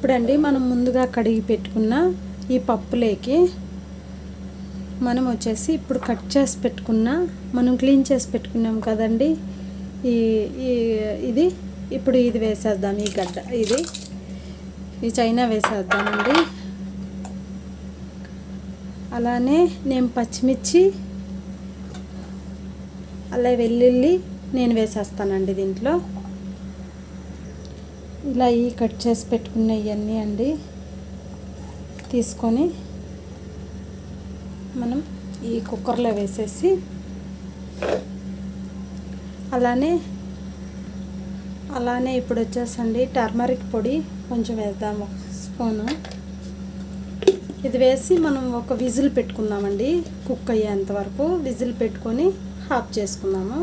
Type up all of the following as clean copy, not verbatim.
ఇప్పుడండి మనం ముందుగా కడిగి పెట్టుకున్న ఈ పప్పులోకి మనం వచ్చేసి ఇప్పుడు కట్ చేసి పెట్టుకున్న మనం క్లీన్ చేసి పెట్టుకున్నాం కదండి ఇది ఇప్పుడు ఇది వేసేద్దాం. ఈ గడ్డ ఈ చైనా వేసేద్దామండి. అలానే నేను పచ్చిమిర్చి అలా వెల్లుల్లి నేను వేసేస్తానండి దీంట్లో. ఇలా ఈ కట్ చేసి పెట్టుకున్న ఇవన్నీ అండి తీసుకొని మనం ఈ కుక్కర్లో వేసేసి అలానే ఇప్పుడు వచ్చేసండి టర్మరిక్ పొడి కొంచెం వేద్దాము, స్పూను. ఇది వేసి మనం ఒక విజిల్ పెట్టుకుందామండి. కుక్ అయ్యేంత వరకు విజిల్ పెట్టుకొని ఆఫ్ చేసుకుందాము.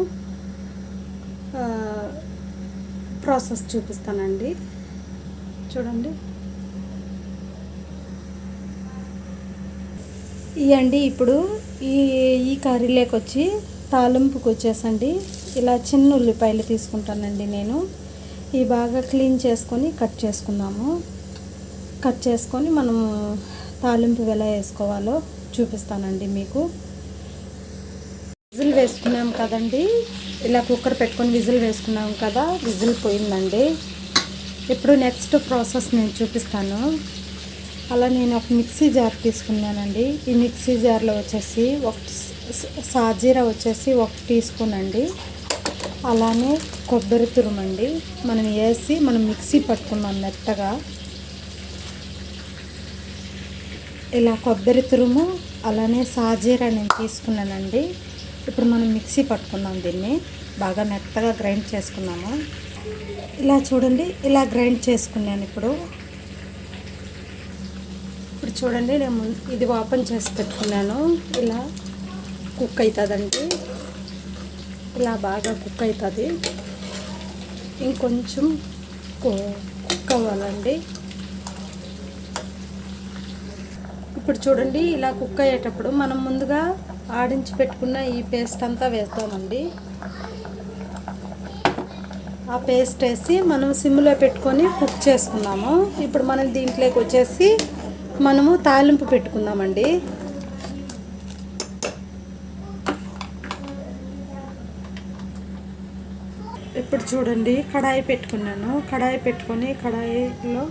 ప్రాసెస్ చూపిస్తానండి, చూడండి. ఇవండి ఇప్పుడు ఈ కర్రీలోకి వచ్చి తాలింపుకి వచ్చేసండి ఇలా చిన్న ఉల్లిపాయలు తీసుకుంటానండి నేను. ఇవి బాగా క్లీన్ చేసుకొని కట్ చేసుకుందాము. కట్ చేసుకొని మనము తాలింపు ఎలా వేసుకోవాలో చూపిస్తానండి మీకు. విజిల్ వేసుకున్నాం కదండి, ఇలా కుక్కర్ పెట్టుకొని విజిల్ వేసుకున్నాం కదా, విజిల్ పోయిందండి. ఇప్పుడు నెక్స్ట్ ప్రాసెస్ నేను చూపిస్తాను. అలా నేను ఒక మిక్సీ జార్ తీసుకున్నానండి. ఈ మిక్సీ జార్లో వచ్చేసి సాజీరా వచ్చేసి 1 టీ స్పూన్ అండి. అలానే కొబ్బరి తురుమండి మనం వేసి మనం మిక్సీ పట్టుకున్నాం మెత్తగా. ఇలా కొబ్బరి తురుము అలానే సాజీరా నేను తీసుకున్నానండి. ఇప్పుడు మనం మిక్సీ పట్టుకున్నాం, దీన్ని బాగా మెత్తగా గ్రైండ్ చేసుకున్నాము. ఇలా చూడండి, ఇలా గ్రైండ్ చేసుకున్నాను. ఇప్పుడు చూడండి, నేను ఇది ఓపెన్ చేసి పెట్టుకున్నాను. ఇలా కుక్ అవుతుందండి, ఇలా బాగా కుక్ అవుతుంది. ఇంకొంచెం కుక్ అవ్వాలండి. ఇప్పుడు చూడండి, ఇలా కుక్ అయ్యేటప్పుడు మనం ముందుగా ఆడించి పెట్టుకున్న ఈ పేస్ట్ అంతా వేస్తామండి. ఆ పేస్ట్ వేసి మనం సిమ్లో పెట్టుకొని కుక్ చేసుకున్నాము. ఇప్పుడు మనం దీంట్లోకి వచ్చేసి మనము తాలింపు పెట్టుకుందామండి. ఇప్పుడు చూడండి, కడాయి పెట్టుకున్నాను. కడాయి పెట్టుకొని కడాయిలో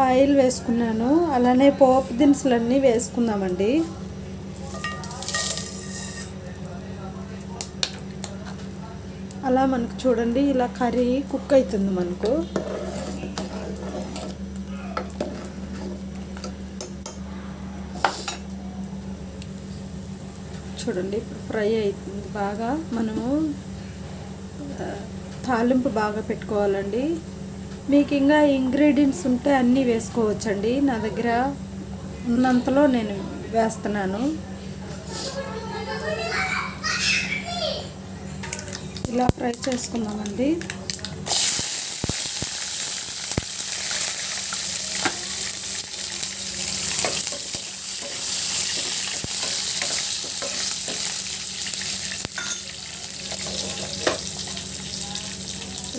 ఆయిల్ వేసుకున్నాను. అలానే పోపు దినుసులన్నీ వేసుకుందామండి. అలా మనకు చూడండి, ఇలా కర్రీ కుక్ అవుతుంది మనకు. చూడండి, ఇప్పుడు ఫ్రై అవుతుంది బాగా. మనము తాలింపు బాగా పెట్టుకోవాలండి. మీకు ఇంకా ఇంగ్రీడియంట్స్ ఉంటే అన్నీ వేసుకోవచ్చండి. నా దగ్గర ఉన్నంతలో నేను వేస్తున్నాను. ఇలా ఫ్రై చేసుకుందామండి.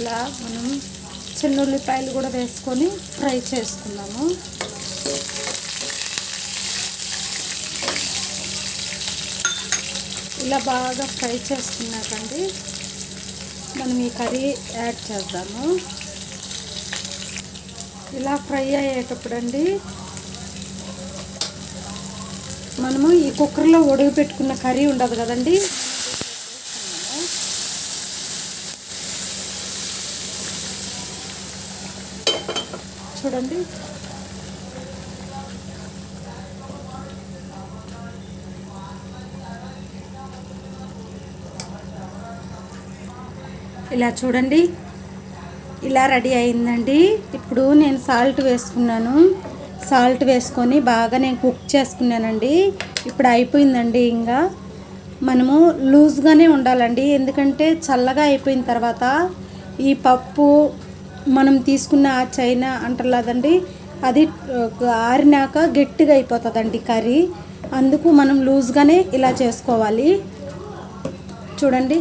ఇలా మనం చిన్న ఉల్లిపాయలు కూడా వేసుకొని ఫ్రై చేసుకుందాము. ఇలా బాగా ఫ్రై చేసుకున్నాకండి మనం ఈ కర్రీ యాడ్ చేద్దాము. ఇలా ఫ్రై అయ్యేటప్పుడు అండి మనము ఈ కుక్కర్లో ఉడక పెట్టుకున్న కర్రీ ఉండదు కదండి, చూడండి. ఇలా చూడండి, ఇలా రెడీ అయిందండి. ఇప్పుడు నేను సాల్ట్ వేసుకున్నాను. సాల్ట్ వేసుకొని బాగా నేను కుక్ చేసుకున్నానండి. ఇప్పుడు అయిపోయిందండి. ఇంకా మనము లూజ్గానే ఉండాలండి, ఎందుకంటే చల్లగా అయిపోయిన తర్వాత ఈ పప్పు మనం తీసుకున్న ఆ చైనా అంటారు కదండి, అది ఆరినాక గట్టిగా అయిపోతుందండి కర్రీ. అందుకు మనం లూజ్గానే ఇలా చేసుకోవాలి. చూడండి,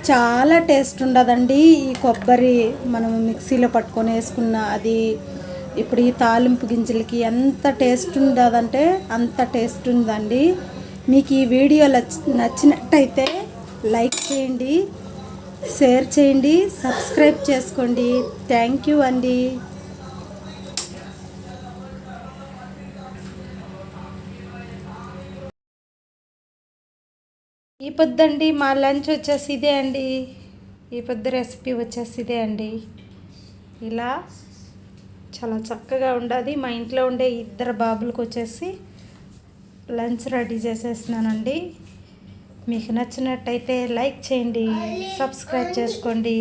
చాలా టేస్ట్ ఉండదండి. ఈ కొబ్బరి మనం మిక్సీలో పట్టుకొని వేసుకున్న అది ఇప్పుడు ఈ తాలింపు గింజలకి ఎంత టేస్ట్ ఉండదంటే అంత టేస్ట్ ఉందండి. మీకు ఈ వీడియో నచ్చినట్టయితే లైక్ చేయండి, షేర్ చేయండి, సబ్స్క్రైబ్ చేసుకోండి. థ్యాంక్ యూ అండి. ఈ పొద్దండి మా లంచ్ వచ్చేసి ఇదే అండి. ఈ పొద్దు రెసిపీ వచ్చేసి ఇదే అండి. ఇలా చాలా చక్కగా ఉండదు. మా ఇంట్లో ఉండే ఇద్దరు బాబులకు వచ్చేసి లంచ్ రెడీ చేసేస్తున్నానండి. మీకు నచ్చినట్టయితే లైక్ చేయండి, సబ్స్క్రైబ్ చేసుకోండి.